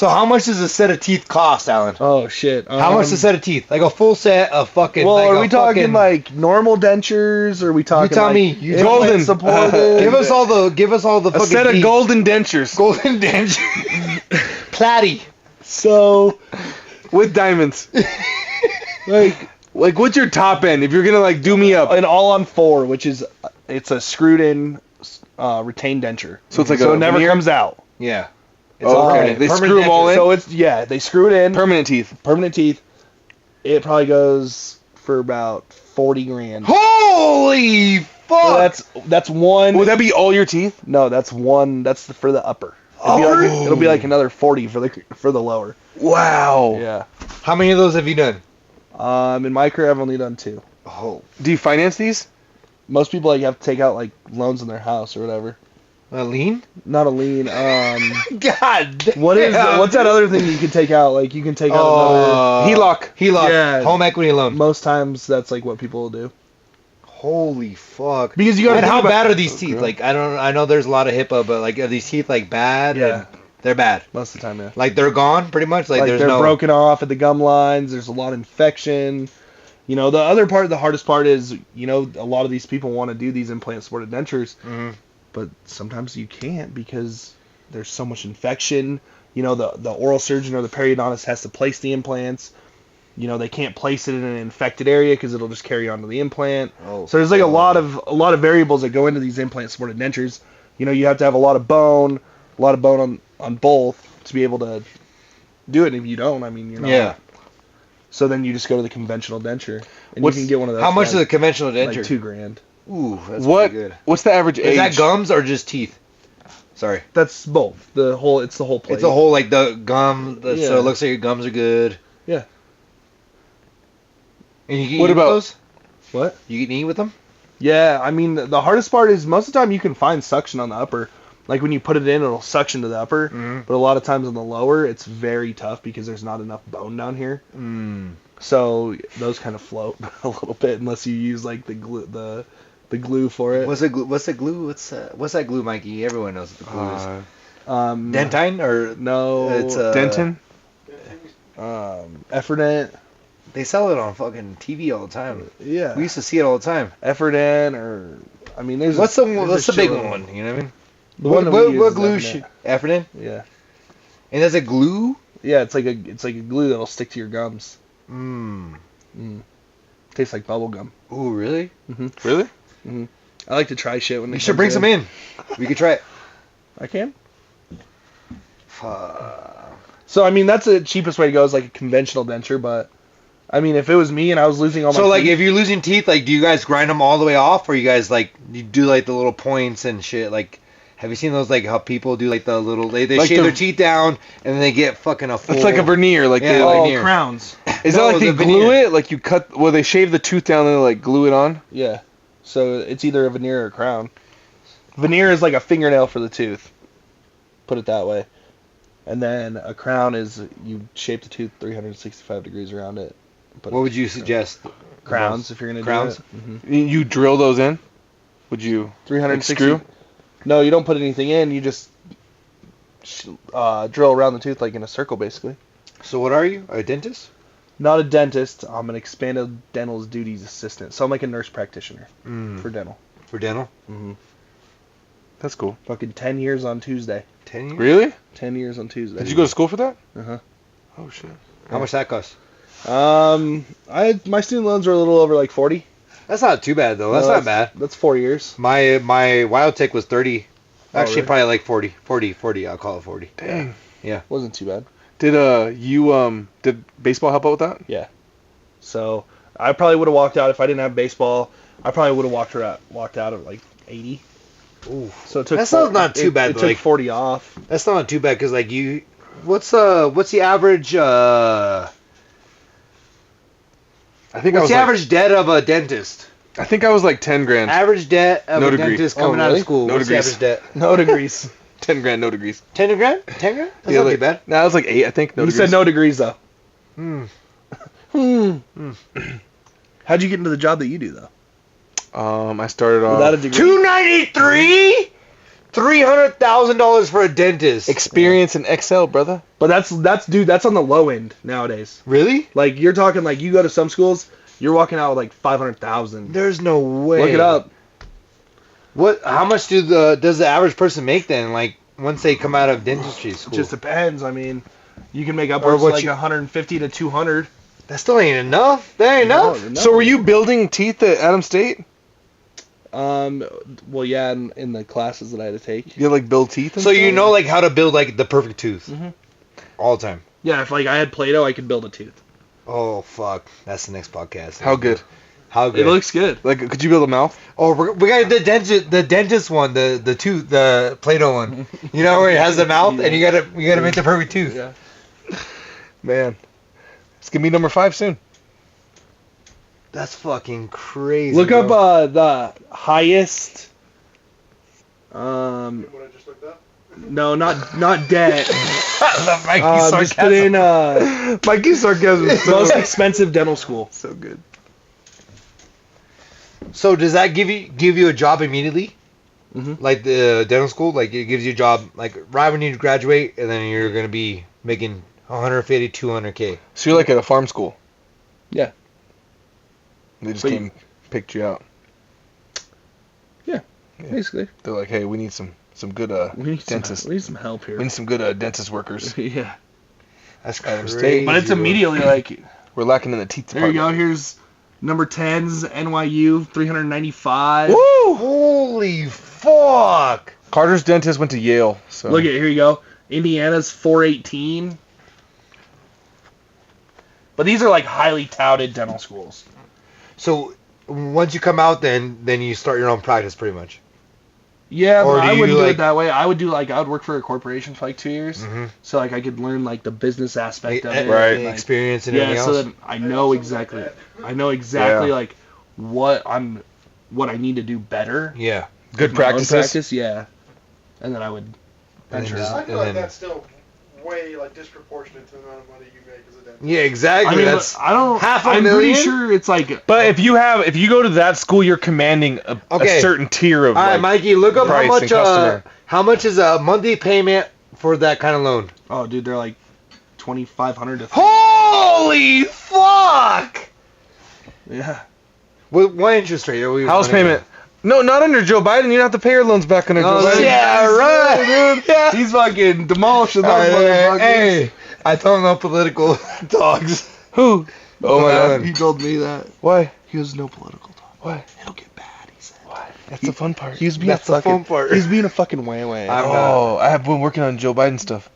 So how much does a set of teeth cost, Alan? Oh shit! How much is a set of teeth? Like a full set of fucking. Well, like are we talking like normal dentures? Or are we talking? You tell like me. You golden supported? Give us all the. A set of golden dentures. Golden dentures. Platty. So, with diamonds. like what's your top end? If you're gonna like do me up, an all-on-4, which is it's a screwed-in retained denture. So it's like it never comes out. Yeah. It's okay. They screw them all in. So they screw it in. Permanent teeth. Permanent teeth. It probably goes for about $40,000. Holy fuck! So that's one. Would that be all your teeth? No, that's one. That's for the upper. It'll be like another 40 for the lower. Wow. Yeah. How many of those have you done? In my career, I've only done 2. Oh. Do you finance these? Most people have to take out like loans in their house or whatever. A lien? Not a lien. God damn. What's that other thing you can take out? Like you can take out HELOC. Yeah. Home equity loan. Most times that's like what people will do. Holy fuck. Because you got. And how bad are these teeth? Like I know there's a lot of HIPAA, but like are these teeth like bad? Yeah. They're bad. Most of the time, yeah. Like they're gone pretty much. Like they're broken off at the gum lines. There's a lot of infection. You know, the hardest part is, a lot of these people want to do these implant supported dentures, but sometimes you can't because there's so much infection. The oral surgeon or the periodontist has to place the implants. They can't place it in an infected area because it'll just carry on to the implant. So there's like a lot of variables that go into these implant supported dentures. You have to have a lot of bone on both to be able to do it. And if you don't, you're not. Yeah. So then you just go to the conventional denture, and you can get one of those. How much is a conventional denture? Like $2,000. Ooh, that's pretty good. What's the average age? Is that gums or just teeth? Sorry. That's both. It's the whole plate. It's a whole like the gum. So it looks like your gums are good. Yeah. And you can eat with those? What? You can eat with them? Yeah, the hardest part is most of the time you can find suction on the upper. Like when you put it in, it'll suction to the upper. But a lot of times on the lower, it's very tough because there's not enough bone down here. So those kind of float a little bit unless you use like the glue for it. What's the glue? What's that glue, Mikey? Everyone knows what the glue is. Dentine or no? It's Dentin. Effordent. They sell it on fucking TV all the time. Yeah. We used to see it all the time. Effordent or there's what's the big one? You know what I mean? What glue? Effordent. Yeah. And there's a glue. Yeah, it's like a glue that'll stick to your gums. Tastes like bubble gum. Ooh, really? Really? I like to try shit when you should bring some in. We could try it. I can. So that's the cheapest way to go is like a conventional denture, but if it was me and I was losing all my teeth. If you're losing teeth, like, do you guys grind them all the way off, or you guys, like, you do, like, the little points and shit? Like, have you seen those, like, how people do, like, the little... They like shave their teeth down, and then they get fucking a full... It's like a veneer. Like veneer. Crowns. Is that like they glue it? Like, you cut... Well, they shave the tooth down and, like, glue it on? Yeah. So, it's either a veneer or a crown. Veneer is like a fingernail for the tooth. Put it that way. And then a crown is you shape the tooth 365 degrees around it. What would you suggest? Crowns, if you're going to do it. You drill those in? Would you 360? screw? No, you don't put anything in. You just drill around the tooth like in a circle, basically. So what are you? A dentist? Not a dentist. I'm an expanded dental duties assistant. So I'm like a nurse practitioner for dental. For dental? That's cool. Fucking 10 years on Tuesday. 10 years? Really? 10 years on Tuesday. Did you go to school for that? Uh-huh. Oh, shit. How much that cost? My student loans are a little over like 40. That's not too bad though. That's not bad. That's 4 years. My wild tech was 30. Actually, really? probably like 40. I'll call it 40. Dang. Yeah. Wasn't too bad. Did baseball help out with that? Yeah. So I probably would have walked out if I didn't have baseball. I probably would have walked out at like 80. Ooh. So it took. That's not too bad. It took 40 off. That's not too bad because like you, what's the average? What's the average debt of a dentist? I think I was like 10 grand. Average debt of No a degree. dentist coming out of school. No What's degrees. the average debt? No degrees. 10 grand, no degrees. 10 grand? 10 grand? That's Yeah, not like, too bad. No, it was like 8, I think. No You degrees. said no degrees though. How'd you get into the job that you do though? I started off Without a degree. 293? $300,000 for a dentist. Experience in Excel, brother. But that's on the low end nowadays. Really? Like you're talking like you go to some schools, you're walking out with like 500,000. There's no way. Look it up. What? How much does the average person make then? Like once they come out of dentistry school? It just depends. I mean, you can make upwards like 150 to 200. That still ain't enough. That ain't enough. No. So were you building teeth at Adams State? Well, yeah, in the classes that I had to take. You like build teeth? And So stuff? you know like how to build like the perfect tooth all the time. Yeah, if like I had Play-Doh, I could build a tooth. Oh fuck, that's the next podcast. How good? How good? It looks good. Like, could you build a mouth? Oh, we got the dentist one, the tooth, the Play-Doh one. You know where it has the mouth, and you gotta make the perfect tooth. Yeah. Man, it's gonna be number 5 soon. That's fucking crazy. Look bro. up the highest. What I just looked up? No, not debt. The Mikey Just put in Mikey's sarcasm is so, most expensive dental school. so good. So does that give you a job immediately? Mhm. Like the dental school, like it gives you a job like right when you graduate, and then you're gonna be making 150, 200K. So you're like at a farm school. Yeah. They just But came, picked you out. Yeah. Basically, They're like, hey, we need some good we need dentists. we need some help here. We need some good dentist workers. Yeah. That's Adams crazy. State. But it's bro. immediately like, We're lacking in the teeth there you department. go. Here's number 10's NYU 395. Woo! Holy fuck! Carter's dentist went to Yale. So Look at here you go. Indiana's 418. But these are like highly touted dental schools. So once you come out, then you start your own practice, pretty much. Yeah, Or but do I you, wouldn't do like- it that way. I would work for a corporation for like 2 years, Mhm. so like I could learn like the business aspect of it, Right. and, like, Experience and yeah, everything so else. that I know exactly. I know exactly Yeah. like what I need to do better. Yeah. good with my own practices. practice, yeah. And then I would And then venture just- I out. feel like And then- that's still way like disproportionate to the amount of money you make as a dentist. Yeah, exactly. I mean, That's I don't. half a I'm million? pretty sure it's like. But if you go to that school, you're commanding Okay. a certain tier of. all right, like, Mikey. Look up price and customer. how much is a monthly payment for that kind of loan. Oh, dude, they're like 2,500 to. Holy fuck! Yeah. What interest rate are we? House running payment. No, not under Joe Biden. You don't have to pay your loans back under Oh, Joe Biden. yeah, right. dude. Yeah. He's fucking demolishing those motherfuckers. Hey, I don't know political dogs. Who? Oh my God. He told me that. Why? He has no political talk. Why? It'll get bad, he said. Why? That's the fun part. He was being That's a the fucking, fun part. He's being a fucking way. I'm Oh, I have been working on Joe Biden stuff.